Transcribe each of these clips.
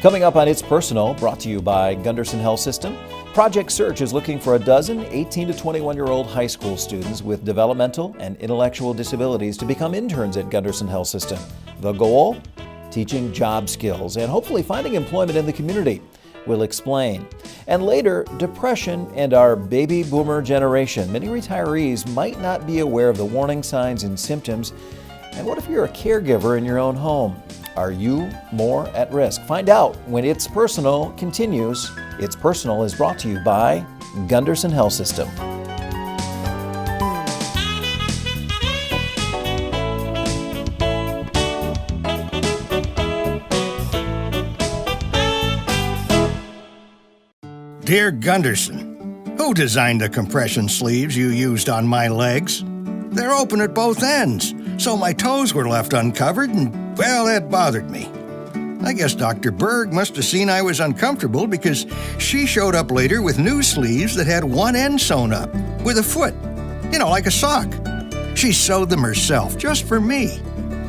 Coming up on It's Personal, brought to you by Gundersen Health System, Project Search is looking for a dozen 18 to 21-year-old high school students with developmental and intellectual disabilities to become interns at Gundersen Health System. The goal? Teaching job skills and hopefully finding employment in the community. We'll explain. And later, depression and our baby boomer generation. Many retirees might not be aware of the warning signs and symptoms. And what if you're a caregiver in your own home? Are you more at risk? Find out when It's Personal continues. It's Personal is brought to you by Gundersen Health System. Dear Gundersen, who designed the compression sleeves you used on my legs? They're open at both ends, so my toes were left uncovered and, well, that bothered me. I guess Dr. Berg must have seen I was uncomfortable because she showed up later with new sleeves that had one end sewn up, with a foot, like a sock. She sewed them herself, just for me.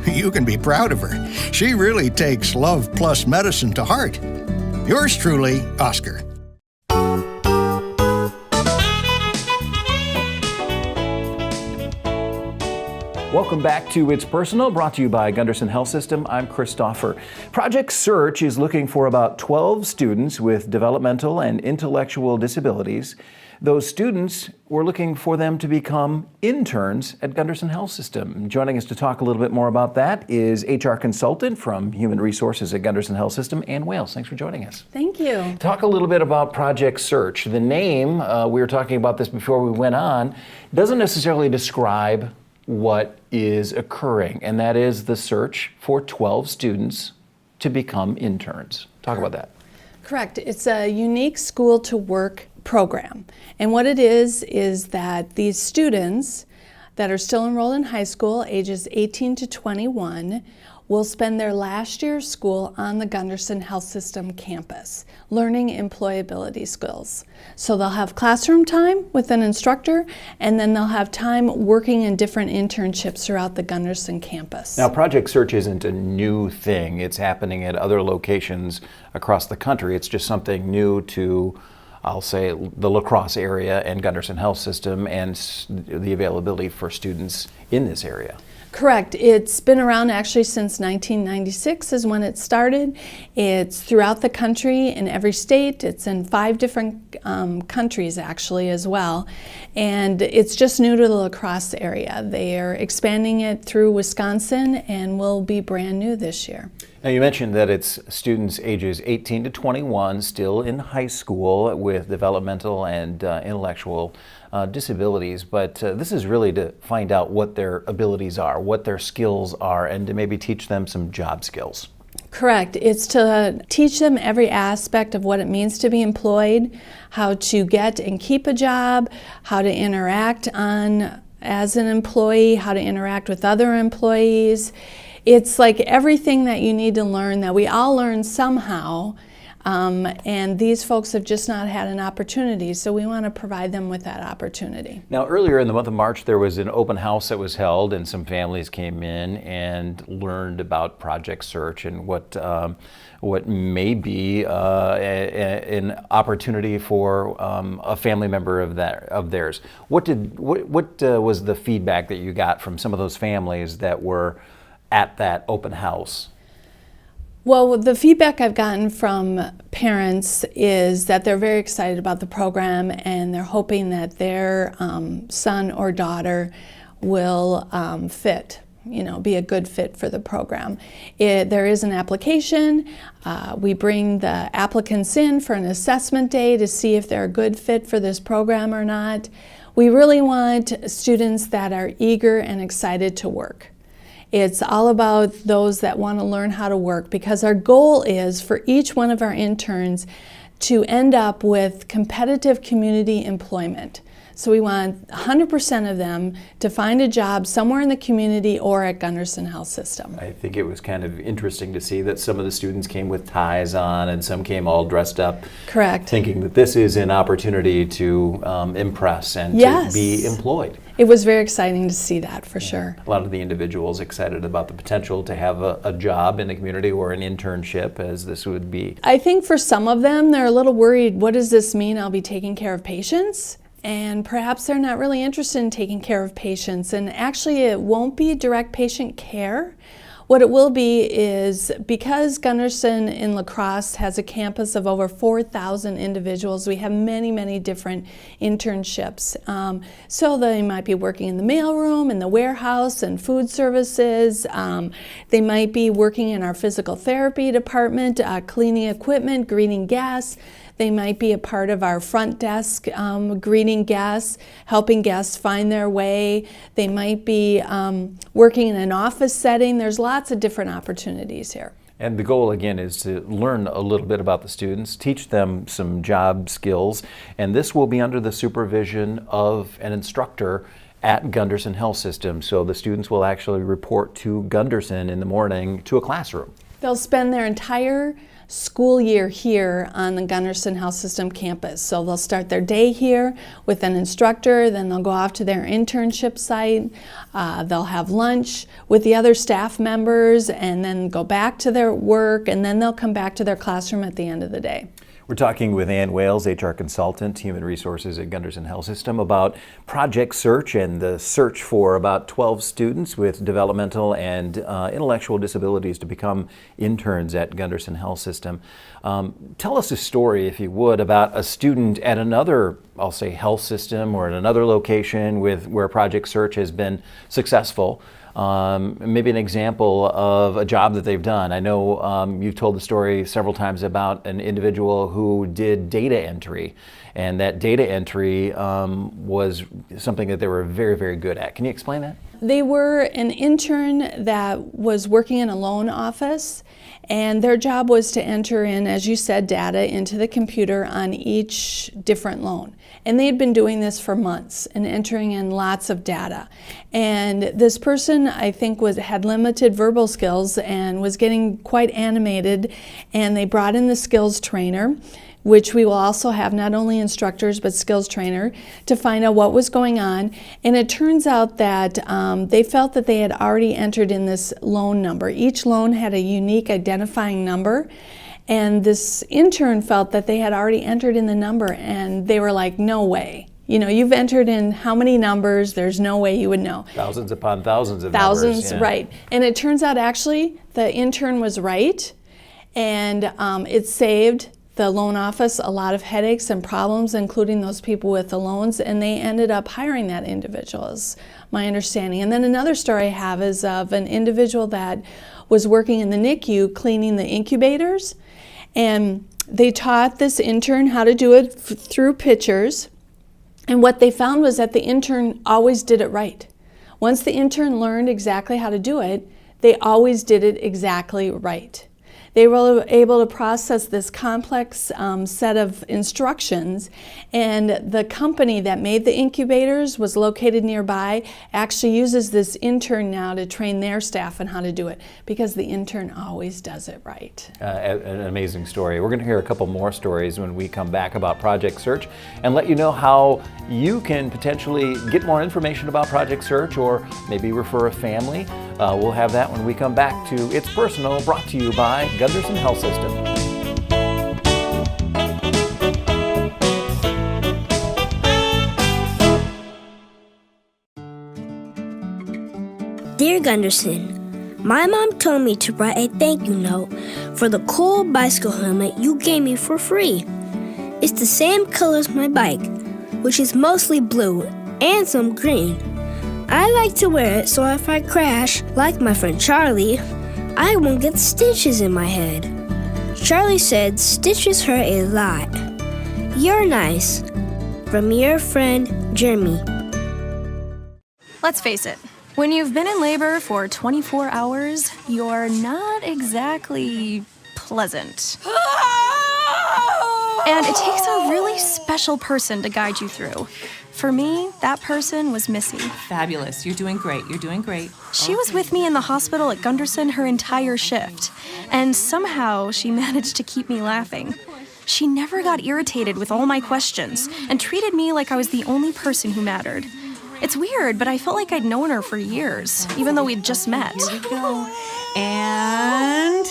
You can be proud of her. She really takes Love Plus Medicine to heart. Yours truly, Oscar. Welcome back to It's Personal, brought to you by Gundersen Health System. I'm Christopher. Project Search is looking for about 12 students with developmental and intellectual disabilities. Those students, we're looking for them to become interns at Gundersen Health System. Joining us to talk a little bit more about that is HR consultant from Human Resources at Gundersen Health System, Ann Wales. Thanks for joining us. Thank you. Talk a little bit about Project Search. The name, we were talking about this before we went on, doesn't necessarily describe what is occurring, and that is the search for 12 students to become interns. Talk about that. Correct. It's a unique school-to-work program. And what it is that these students that are still enrolled in high school, ages 18 to 21, will spend their last year of school on the Gundersen Health System campus, learning employability skills. So they'll have classroom time with an instructor, and then they'll have time working in different internships throughout the Gundersen campus. Now, Project Search isn't a new thing. It's happening at other locations across the country. It's just something new to, I'll say, the La Crosse area and Gundersen Health System and the availability for students in this area. Correct. It's been around actually since 1996 is when it started. It's throughout the country in every state. It's in 5 different countries actually as well. And it's just new to the La Crosse area. They are expanding it through Wisconsin and will be brand new this year. Now, you mentioned that it's students ages 18 to 21 still in high school with developmental and intellectual disabilities, but this is really to find out what their abilities are, what their skills are, and to maybe teach them some job skills. Correct. It's to teach them every aspect of what it means to be employed, how to get and keep a job, how to interact as an employee, how to interact with other employees. It's like everything that you need to learn that we all learn somehow, and these folks have just not had an opportunity, so we want to provide them with that opportunity. Now, earlier in the month of March, there was an open house that was held, and some families came in and learned about Project Search and what may be an opportunity for a family member of theirs. What was the feedback that you got from some of those families that were at that open house? Well, the feedback I've gotten from parents is that they're very excited about the program and they're hoping that their son or daughter will be a good fit for the program. There is an application. We bring the applicants in for an assessment day to see if they're a good fit for this program or not. We really want students that are eager and excited to work. It's all about those that want to learn how to work, because our goal is for each one of our interns to end up with competitive community employment. So we want 100% of them to find a job somewhere in the community or at Gundersen Health System. I think it was kind of interesting to see that some of the students came with ties on and some came all dressed up. Correct. Thinking that this is an opportunity to impress and Yes. to be employed. It was very exciting to see that, for sure. A lot of the individuals excited about the potential to have a job in the community or an internship, as this would be. I think for some of them, they're a little worried, what does this mean? I'll be taking care of patients? And perhaps they're not really interested in taking care of patients. And actually, it won't be direct patient care. What it will be is, because Gundersen in La Crosse has a campus of over 4,000 individuals, we have many, many different internships. So they might be working in the mailroom, in the warehouse, and food services. They might be working in our physical therapy department, cleaning equipment, greening gas. They might be a part of our front desk, greeting guests, helping guests find their way. They might be working in an office setting. There's lots of different opportunities here. And the goal, again, is to learn a little bit about the students, teach them some job skills, and this will be under the supervision of an instructor at Gundersen Health System. So the students will actually report to Gundersen in the morning to a classroom. They'll spend their entire school year here on the Gundersen Health System campus. So they'll start their day here with an instructor, then they'll go off to their internship site, they'll have lunch with the other staff members, and then go back to their work, and then they'll come back to their classroom at the end of the day. We're talking with Ann Wales, HR consultant, Human Resources at Gundersen Health System, about Project Search and the search for about 12 students with developmental and intellectual disabilities to become interns at Gundersen Health System. Tell us a story, if you would, about a student at another, I'll say, health system or at another location where Project Search has been successful. Maybe an example of a job that they've done. I know you've told the story several times about an individual who did data entry, and that data entry was something that they were very, very good at. Can you explain that? They were an intern that was working in a loan office, and their job was to enter in, as you said, data into the computer on each different loan. And they had been doing this for months and entering in lots of data. And this person, I think, had limited verbal skills and was getting quite animated, and they brought in the skills trainer, which we will also have not only instructors but skills trainer, to find out what was going on. And it turns out that they felt that they had already entered in this loan number. Each loan had a unique identifying number, and this intern felt that they had already entered in the number, and they were like, no way. You know, you've entered in how many numbers, there's no way you would know. Thousands upon thousands of Thousands, numbers. Yeah. right. And it turns out actually the intern was right, and it saved the loan office a lot of headaches and problems, including those people with the loans, and they ended up hiring that individual, is my understanding. And then another story I have is of an individual that was working in the NICU cleaning the incubators, and they taught this intern how to do it through pictures, and what they found was that the intern always did it right. Once the intern learned exactly how to do it, they always did it exactly right. They were able to process this complex set of instructions, and the company that made the incubators was located nearby, actually uses this intern now to train their staff on how to do it, because the intern always does it right. An amazing story. We're going to hear a couple more stories when we come back about Project Search, and let you know how you can potentially get more information about Project Search, or maybe refer a family. We'll have that when we come back to It's Personal, brought to you by Gundersen Health System. Dear Gundersen, my mom told me to write a thank you note for the cool bicycle helmet you gave me for free. It's the same color as my bike, which is mostly blue and some green. I like to wear it so if I crash, like my friend Charlie, I won't get stitches in my head. Charlie said stitches hurt a lot. You're nice. From your friend, Jeremy. Let's face it, when you've been in labor for 24 hours, you're not exactly pleasant. And it takes a really special person to guide you through. For me, that person was Missy. Fabulous. You're doing great. You're doing great. She was with me in the hospital at Gundersen her entire shift, and somehow she managed to keep me laughing. She never got irritated with all my questions and treated me like I was the only person who mattered. It's weird, but I felt like I'd known her for years, even though we'd just met. Here we go. And...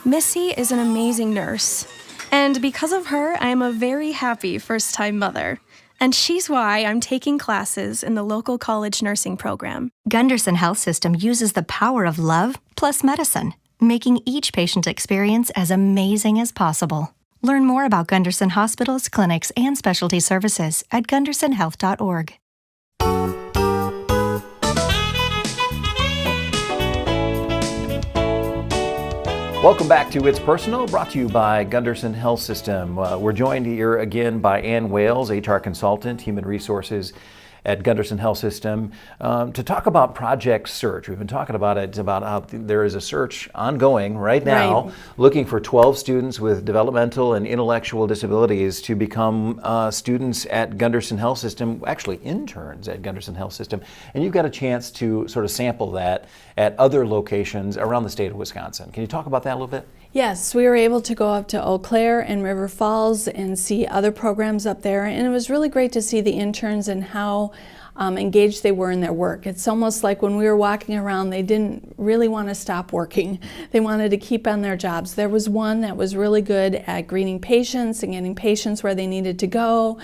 Missy is an amazing nurse. And because of her, I am a very happy first-time mother. And she's why I'm taking classes in the local college nursing program. Gundersen Health System uses the power of love plus medicine, making each patient experience as amazing as possible. Learn more about Gundersen hospitals, clinics, and specialty services at gundersenhealth.org. Welcome back to It's Personal, brought to you by Gundersen Health System. We're joined here again by Ann Wales, HR consultant, human resources at Gundersen Health System, to talk about Project Search. We've been talking about it, about how there is a search ongoing right now, looking for 12 students with developmental and intellectual disabilities to become students at Gundersen Health System, actually interns at Gundersen Health System. And you've got a chance to sort of sample that at other locations around the state of Wisconsin. Can you talk about that a little bit? Yes, we were able to go up to Eau Claire and River Falls and see other programs up there, and it was really great to see the interns and how engaged they were in their work. It's almost like when we were walking around, they didn't really want to stop working. They wanted to keep on their jobs. There was one that was really good at greeting patients and getting patients where they needed to go.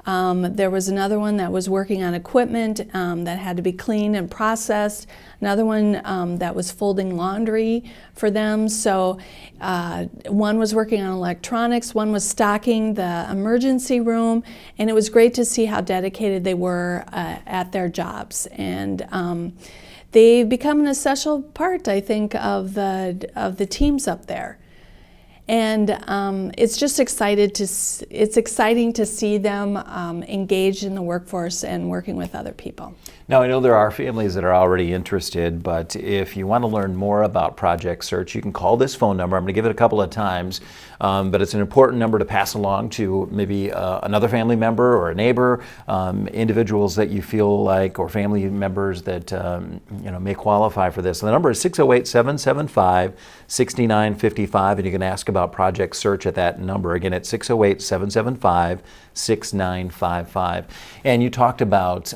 There was another one that was working on equipment that had to be cleaned and processed. Another one that was folding laundry for them. So one was working on electronics, one was stocking the emergency room, and it was great to see how dedicated they were at their jobs. And they've become an essential part, I think, of the teams up there. And it's just exciting to see them engaged in the workforce and working with other people. Now, I know there are families that are already interested, but if you want to learn more about Project Search, you can call this phone number. I'm going to give it a couple of times, but it's an important number to pass along to maybe another family member or a neighbor, individuals that you feel like, or family members that may qualify for this. And the number is 608-775-6955, and you can ask about Project Search at that number. Again, it's 608-775-6955. And you talked about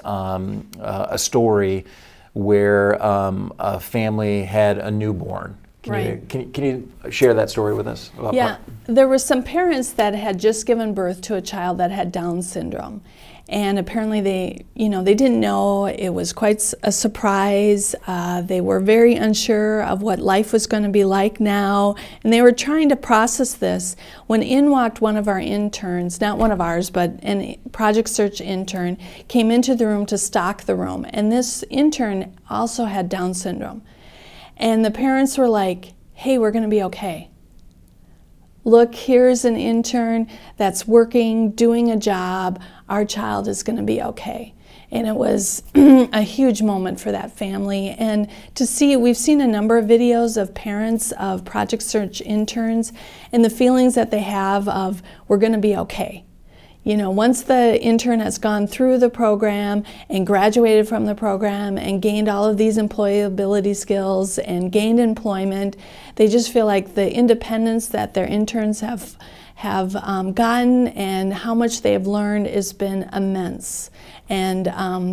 a story where a family had a newborn. Can you share that story with us? Yeah, there were some parents that had just given birth to a child that had Down syndrome. And apparently they didn't know. It was quite a surprise. They were very unsure of what life was going to be like now. And they were trying to process this when in walked one of our interns, not one of ours, but a Project Search intern, came into the room to stock the room. And this intern also had Down syndrome. And the parents were like, hey, we're going to be okay. Look, here's an intern that's working, doing a job. Our child is going to be okay. And it was a huge moment for that family. And to see, we've seen a number of videos of parents of Project Search interns and the feelings that they have of, we're going to be okay. You know, once the intern has gone through the program and graduated from the program and gained all of these employability skills and gained employment, they just feel like the independence that their interns have gotten and how much they have learned has been immense. And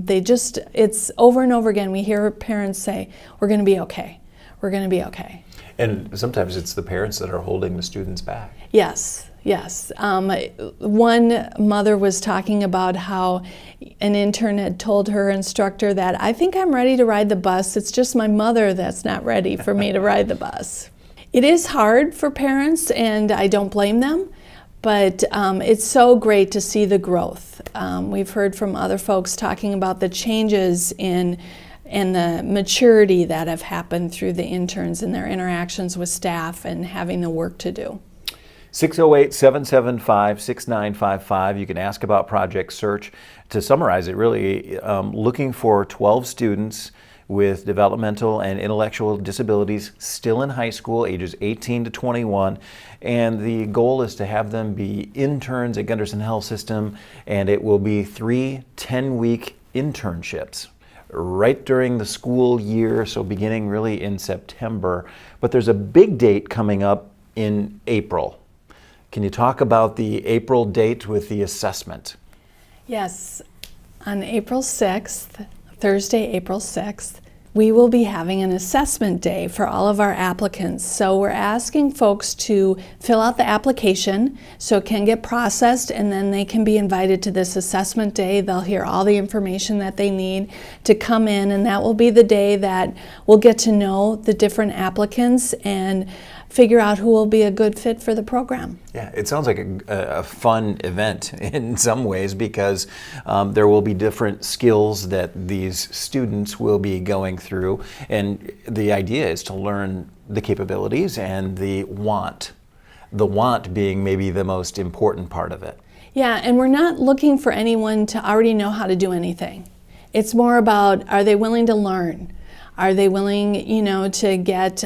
it's over and over again, we hear parents say, we're going to be okay. We're going to be okay. And sometimes it's the parents that are holding the students back. Yes. One mother was talking about how an intern had told her instructor that, I think I'm ready to ride the bus. It's just my mother that's not ready for me to ride the bus. It is hard for parents, and I don't blame them, but it's so great to see the growth. We've heard from other folks talking about the changes in and the maturity that have happened through the interns and their interactions with staff and having the work to do. 608-775-6955. You can ask about Project Search. To summarize it, really, looking for 12 students with developmental and intellectual disabilities still in high school, ages 18 to 21. And the goal is to have them be interns at Gundersen Health System, and it will be 3 10-week internships right during the school year, so beginning really in September. But there's a big date coming up in April. Can you talk about the April date with the assessment? Yes, on April 6th, Thursday, April 6th, we will be having an assessment day for all of our applicants. So we're asking folks to fill out the application so it can get processed, and then they can be invited to this assessment day. They'll hear all the information that they need to come in, and that will be the day that we'll get to know the different applicants and figure out who will be a good fit for the program. Yeah, it sounds like a fun event in some ways, because there will be different skills that these students will be going through, and the idea is to learn the capabilities and the want being maybe the most important part of it. Yeah, and we're not looking for anyone to already know how to do anything. It's more about, are they willing to learn? Are they willing, to get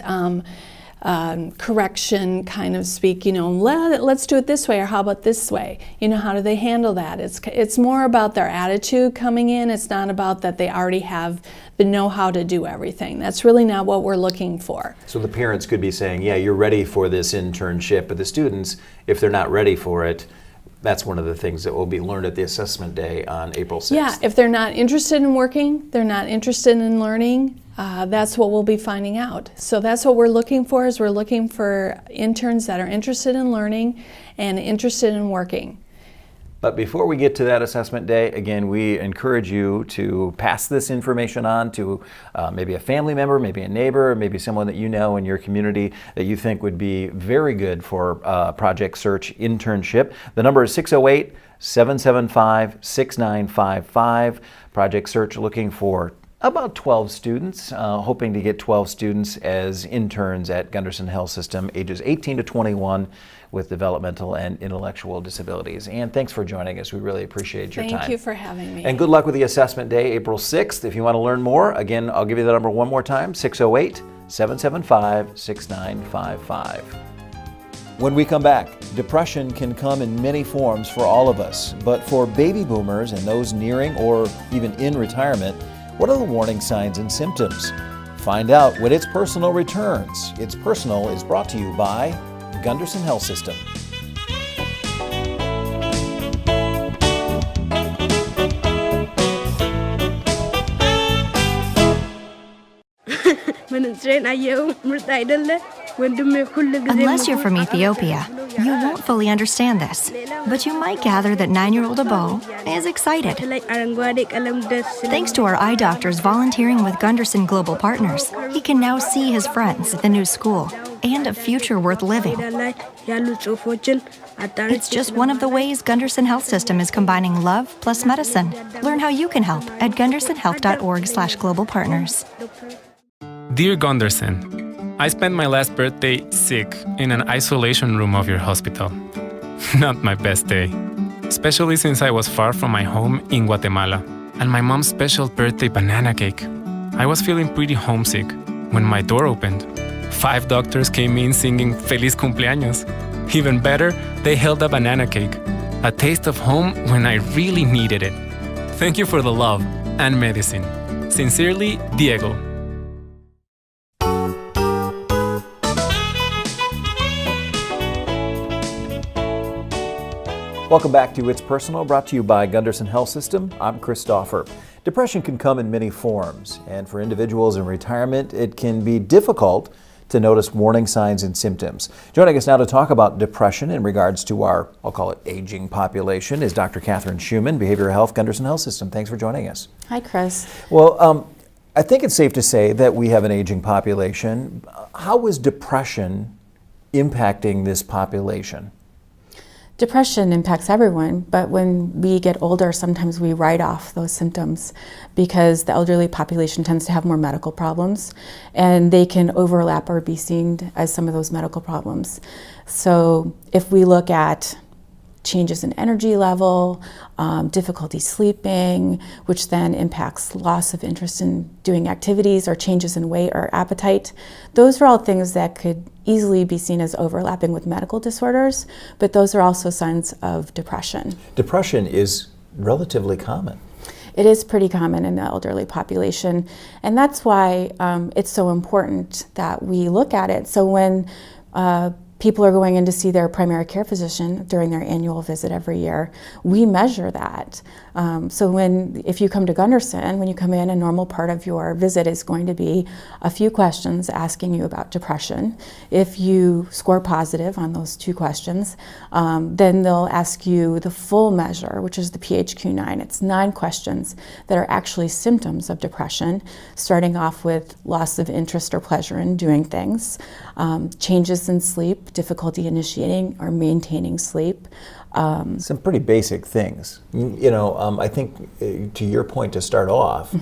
correction, kind of speak, let's do it this way, or how about this way? How do they handle that? It's more about their attitude coming in. It's not about that they already have the know-how to do everything. That's really not what we're looking for. So the parents could be saying, yeah, you're ready for this internship, but the students, if they're not ready for it, that's one of the things that will be learned at the assessment day on April 6th. Yeah, if they're not interested in working, they're not interested in learning, that's what we'll be finding out. So that's what we're looking for, is we're looking for interns that are interested in learning and interested in working. But before we get to that assessment day, again, we encourage you to pass this information on to maybe a family member, maybe a neighbor, maybe someone that you know in your community that you think would be very good for Project Search internship. The number is 608-775-6955. Project Search looking for about 12 students, hoping to get 12 students as interns at Gundersen Health System, ages 18 to 21, with developmental and intellectual disabilities. And thanks for joining us. We really appreciate your time. Thank you for having me. And good luck with the assessment day, April 6th. If you want to learn more, again, I'll give you the number one more time, 608-775-6955. When we come back, depression can come in many forms for all of us, but for baby boomers and those nearing or even in retirement, what are the warning signs and symptoms? Find out when It's Personal returns. It's Personal is brought to you by Gundersen Health System. Unless you're from Ethiopia, you won't fully understand this, but you might gather that 9-year-old Abo is excited. Thanks to our eye doctors volunteering with Gundersen Global Partners, he can now see his friends at the new school and a future worth living. It's just one of the ways Gundersen Health System is combining love plus medicine. Learn how you can help at gundersenhealth.org/globalpartners. Dear Gundersen, I spent my last birthday sick in an isolation room of your hospital. Not my best day, especially since I was far from my home in Guatemala and my mom's special birthday banana cake. I was feeling pretty homesick when my door opened. 5 doctors came in singing Feliz Cumpleaños. Even better, they held a banana cake, a taste of home when I really needed it. Thank you for the love and medicine. Sincerely, Diego. Welcome back to It's Personal, brought to you by Gundersen Health System. I'm Chris Stauffer. Depression can come in many forms, and for individuals in retirement, it can be difficult to notice warning signs and symptoms. Joining us now to talk about depression in regards to our, I'll call it, aging population is Dr. Catherine Schuman, Behavioral Health, Gundersen Health System. Thanks for joining us. Hi, Chris. Well, I think it's safe to say that we have an aging population. How is depression impacting this population? Depression impacts everyone, but when we get older, sometimes we write off those symptoms because the elderly population tends to have more medical problems, and they can overlap or be seen as some of those medical problems. So if we look at changes in energy level, difficulty sleeping, which then impacts loss of interest in doing activities, or changes in weight or appetite. Those are all things that could easily be seen as overlapping with medical disorders, but those are also signs of depression. Depression is relatively common. It is pretty common in the elderly population, and that's why it's so important that we look at it. So when people are going in to see their primary care physician during their annual visit every year, we measure that. So if you come to Gundersen, when you come in, a normal part of your visit is going to be a few questions asking you about depression. If you score positive on those 2 questions, then they'll ask you the full measure, which is the PHQ-9. It's 9 questions that are actually symptoms of depression, starting off with loss of interest or pleasure in doing things, changes in sleep, difficulty initiating or maintaining sleep. Some pretty basic things. I think to your point to start off,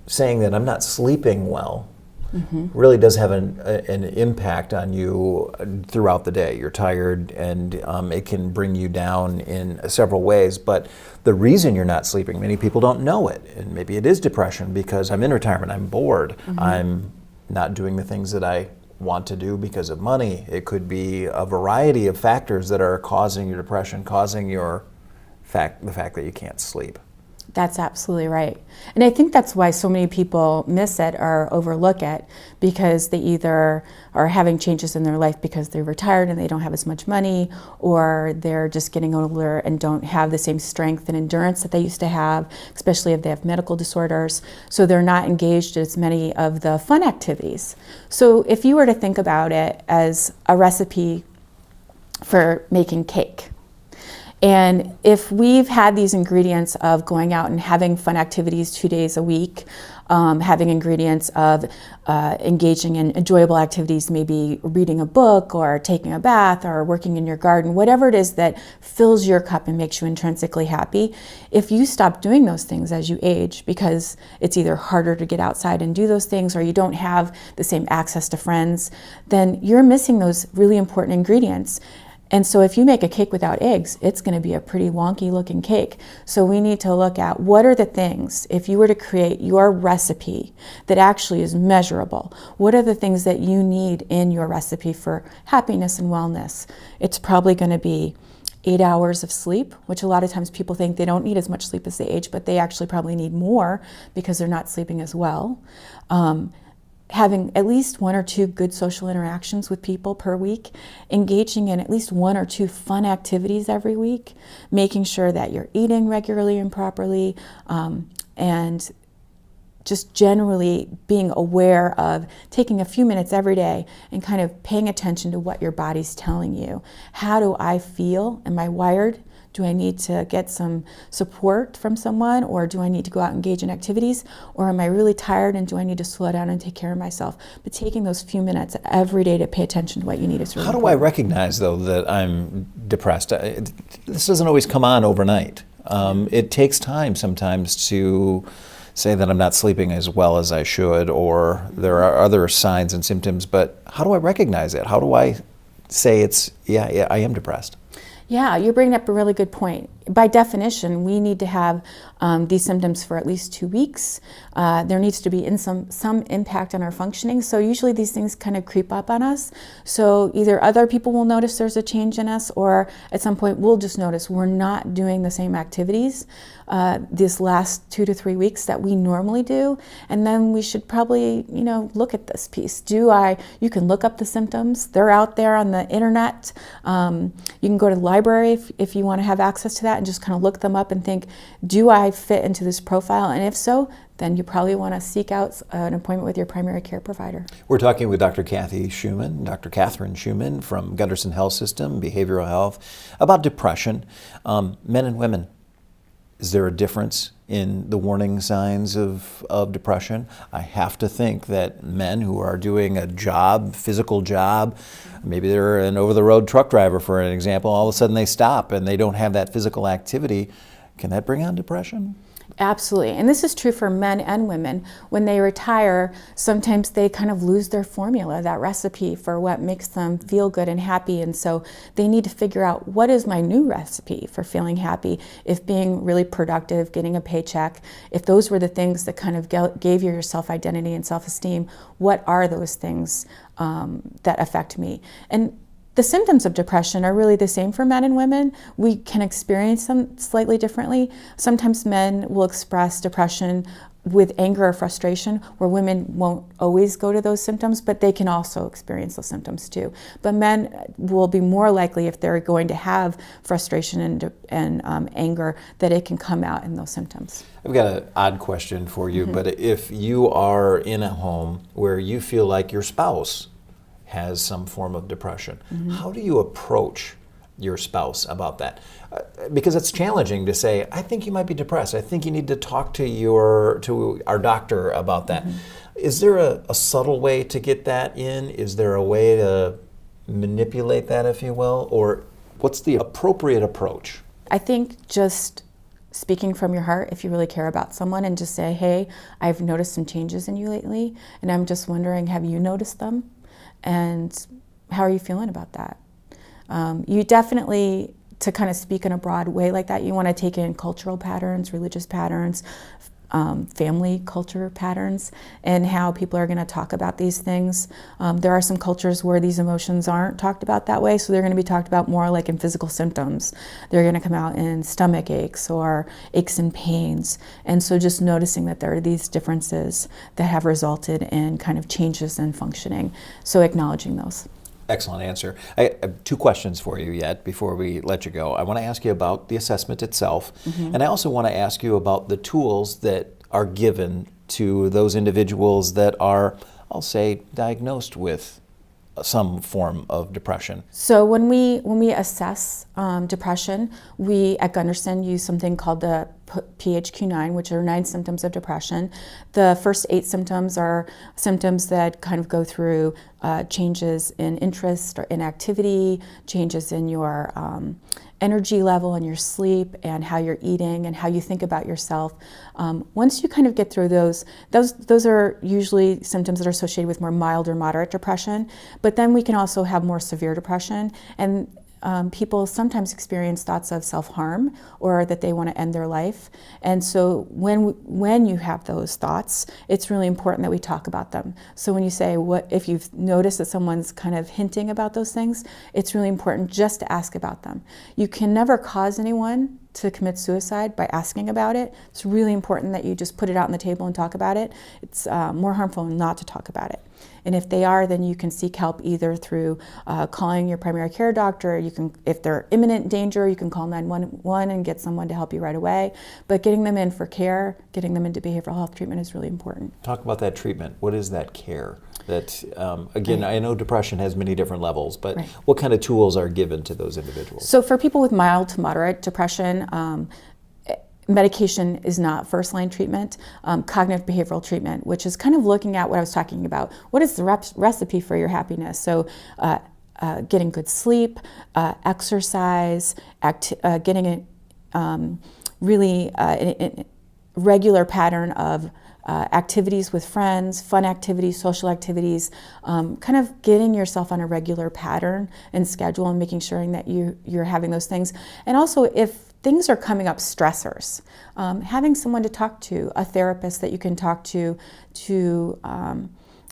saying that I'm not sleeping well really does have an impact on you throughout the day. You're tired, and it can bring you down in several ways. But the reason you're not sleeping, many people don't know it, and maybe it is depression because I'm in retirement, I'm bored, I'm not doing the things that I want to do because of money. It could be a variety of factors that are causing your depression, causing the fact that you can't sleep. That's absolutely right. And I think that's why so many people miss it or overlook it, because they either are having changes in their life because they're retired and they don't have as much money, or they're just getting older and don't have the same strength and endurance that they used to have, especially if they have medical disorders. So they're not engaged in as many of the fun activities. So if you were to think about it as a recipe for making cake, and if we've had these ingredients of going out and having fun activities 2 days a week, having ingredients of engaging in enjoyable activities, maybe reading a book or taking a bath or working in your garden, whatever it is that fills your cup and makes you intrinsically happy, if you stop doing those things as you age because it's either harder to get outside and do those things or you don't have the same access to friends, then you're missing those really important ingredients. And so if you make a cake without eggs, it's going to be a pretty wonky looking cake. So we need to look at what are the things, if you were to create your recipe that actually is measurable, what are the things that you need in your recipe for happiness and wellness? It's probably going to be 8 hours of sleep, which a lot of times people think they don't need as much sleep as they age, but they actually probably need more because they're not sleeping as well. Having at least 1 or 2 good social interactions with people per week, engaging in at least 1 or 2 fun activities every week, making sure that you're eating regularly and properly, and just generally being aware of taking a few minutes every day and kind of paying attention to what your body's telling you. How do I feel? Am I wired? Do I need to get some support from someone, or do I need to go out and engage in activities, or am I really tired and do I need to slow down and take care of myself? But taking those few minutes every day to pay attention to what you need is really How do important. I recognize, though, that I'm depressed? This doesn't always come on overnight. It takes time sometimes to say that I'm not sleeping as well as I should, or there are other signs and symptoms, but how do I recognize it? How do I say I am depressed? Yeah, you're bringing up a really good point. By definition, we need to have these symptoms for at least 2 weeks. There needs to be some impact on our functioning. So usually these things kind of creep up on us. So either other people will notice there's a change in us, or at some point we'll just notice we're not doing the same activities this last 2 to 3 weeks that we normally do. And then we should probably, look at this piece. You can look up the symptoms. They're out there on the internet. You can go to the library if you want to have access to that and just kind of look them up and think, do I fit into this profile? And if so, then you probably want to seek out an appointment with your primary care provider. We're talking with Dr. Kathy Schuman, Dr. Catherine Schuman from Gundersen Health System, Behavioral Health, about depression. Men and women, is there a difference in the warning signs of depression? I have to think that men who are doing a physical job, maybe they're an over-the-road truck driver, for an example, all of a sudden they stop and they don't have that physical activity. Can that bring on depression? Absolutely. And this is true for men and women. When they retire, sometimes they kind of lose their formula, that recipe for what makes them feel good and happy. And so they need to figure out, what is my new recipe for feeling happy? If being really productive, getting a paycheck, if those were the things that kind of gave you your self-identity and self-esteem, what are those things that affect me? And the symptoms of depression are really the same for men and women. We can experience them slightly differently. Sometimes men will express depression with anger or frustration, where women won't always go to those symptoms, but they can also experience those symptoms too. But men will be more likely, if they're going to have frustration and anger, that it can come out in those symptoms. I've got an odd question for you, but if you are in a home where you feel like your spouse has some form of depression, how do you approach your spouse about that? Because it's challenging to say, I think you might be depressed. I think you need to talk to our doctor about that. Is there a subtle way to get that in? Is there a way to manipulate that, if you will? Or what's the appropriate approach? I think just speaking from your heart, if you really care about someone, and just say, hey, I've noticed some changes in you lately, and I'm just wondering, have you noticed them? And how are you feeling about that? You definitely, to kind of speak in a broad way like that, you want to take in cultural patterns, religious patterns, family culture patterns, and how people are going to talk about these things. There are some cultures where these emotions aren't talked about that way, so they're going to be talked about more like in physical symptoms. They're going to come out in stomach aches or aches and pains. And so just noticing that there are these differences that have resulted in kind of changes in functioning. So acknowledging those. Excellent answer. I have two questions for you yet before we let you go. I want to ask you about the assessment itself, and I also want to ask you about the tools that are given to those individuals that are, I'll say, diagnosed with some form of depression. So when we assess depression, we at Gundersen use something called the PHQ-9, which are 9 symptoms of depression. The first 8 symptoms are symptoms that kind of go through changes in interest or in activity, changes in your energy level and your sleep and how you're eating and how you think about yourself. Once you kind of get through those are usually symptoms that are associated with more mild or moderate depression, but then we can also have more severe depression, and people sometimes experience thoughts of self-harm or that they want to end their life. And so when you have those thoughts, it's really important that we talk about them. So when you say, what if you've noticed that someone's kind of hinting about those things, it's really important just to ask about them. You can never cause anyone to commit suicide by asking about it. It's really important that you just put it out on the table and talk about it. It's more harmful not to talk about it. And if they are, then you can seek help either through calling your primary care doctor. You can, if they're imminent danger, you can call 911 and get someone to help you right away. But getting them in for care, getting them into behavioral health treatment is really important. Talk about that treatment. What is that care? That again, I know depression has many different levels, but what kind of tools are given to those individuals? So for people with mild to moderate depression, medication is not first-line treatment. Cognitive behavioral treatment, which is kind of looking at what I was talking about. What is the recipe for your happiness? So getting good sleep, exercise, getting a really regular pattern of activities with friends, fun activities, social activities, kind of getting yourself on a regular pattern and schedule and making sure that you're having those things. And also, if things are coming up, stressors, having someone to talk to, a therapist that you can talk to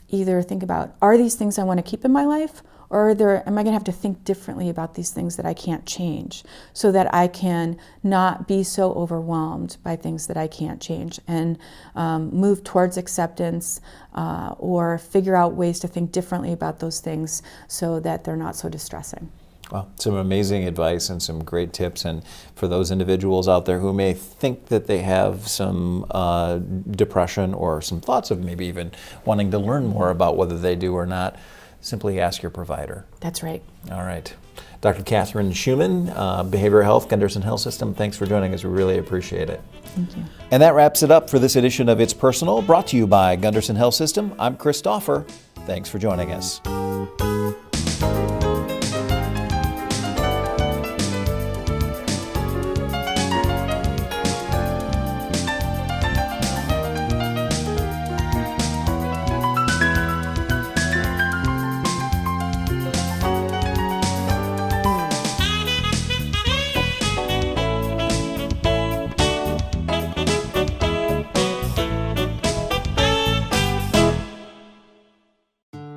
either think about, are these things I want to keep in my life? Or am I going to have to think differently about these things that I can't change, so that I can not be so overwhelmed by things that I can't change, and move towards acceptance or figure out ways to think differently about those things so that they're not so distressing. Well, some amazing advice and some great tips. And for those individuals out there who may think that they have some depression or some thoughts of maybe even wanting to learn more about whether they do or not, simply ask your provider. That's right. All right. Dr. Catherine Schuman, Behavioral Health, Gundersen Health System, thanks for joining us. We really appreciate it. Thank you. And that wraps it up for this edition of It's Personal, brought to you by Gundersen Health System. I'm Chris Stauffer. Thanks for joining us.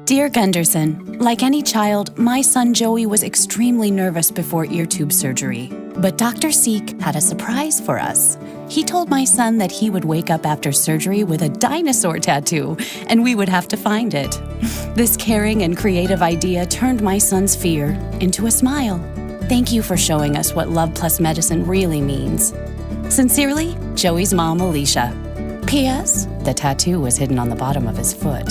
Dear Gundersen, like any child, my son Joey was extremely nervous before ear tube surgery. But Dr. Seek had a surprise for us. He told my son that he would wake up after surgery with a dinosaur tattoo, and we would have to find it. This caring and creative idea turned my son's fear into a smile. Thank you for showing us what love plus medicine really means. Sincerely, Joey's mom, Alicia. P.S. The tattoo was hidden on the bottom of his foot.